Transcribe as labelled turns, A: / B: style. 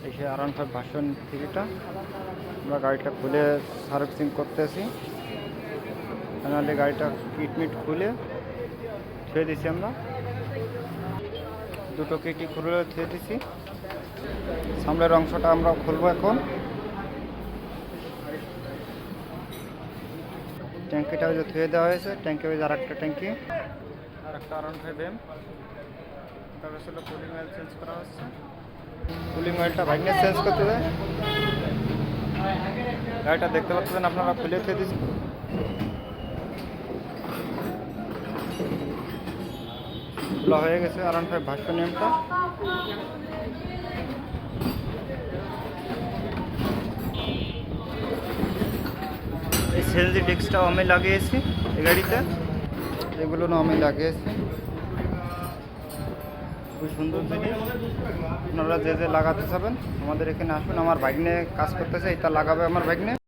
A: এসে R15 version 3টা আমরা গাড়িটা খুলে সার্ভিসিং করতেছি। ফাইনালি গাড়িটা কিটমিট খুলে ধুয়ে দিছি, আমরা দুটো কিটি খুলে ধুয়ে দিছি। সামনের অংশটা আমরা খুলবো এখন। ট্যাঙ্কিটা যে ধুয়ে দেওয়া হয়েছে, ট্যাঙ্কি আর একটা ট্যাঙ্কি, আর একটা R15 এম। তারপরে ছিল কুলিং অয়েল চেঞ্জ করা হচ্ছে। কুলিং অয়েলটা ভাইগনে চেঞ্জ করতে দেয়। গাড়িটা দেখতে পাচ্ছেন আপনারা, খুলে ধুয়ে দিচ্ছি। খোলা হয়ে গেছে R15 ভার্সন এমটা। এই সেলজি ডিস্কটাও আমি লাগিয়েছি এই গাড়িতে, এগুলো আমি লাগিয়েছি। খুব সুন্দর জিনিস, আপনারা যে যে লাগাতে চাবেন আমাদের এখানে আসুন। আমার ভাগ্নে কাজ করতেছে, এটা লাগাবে আমার ভাগ্নে।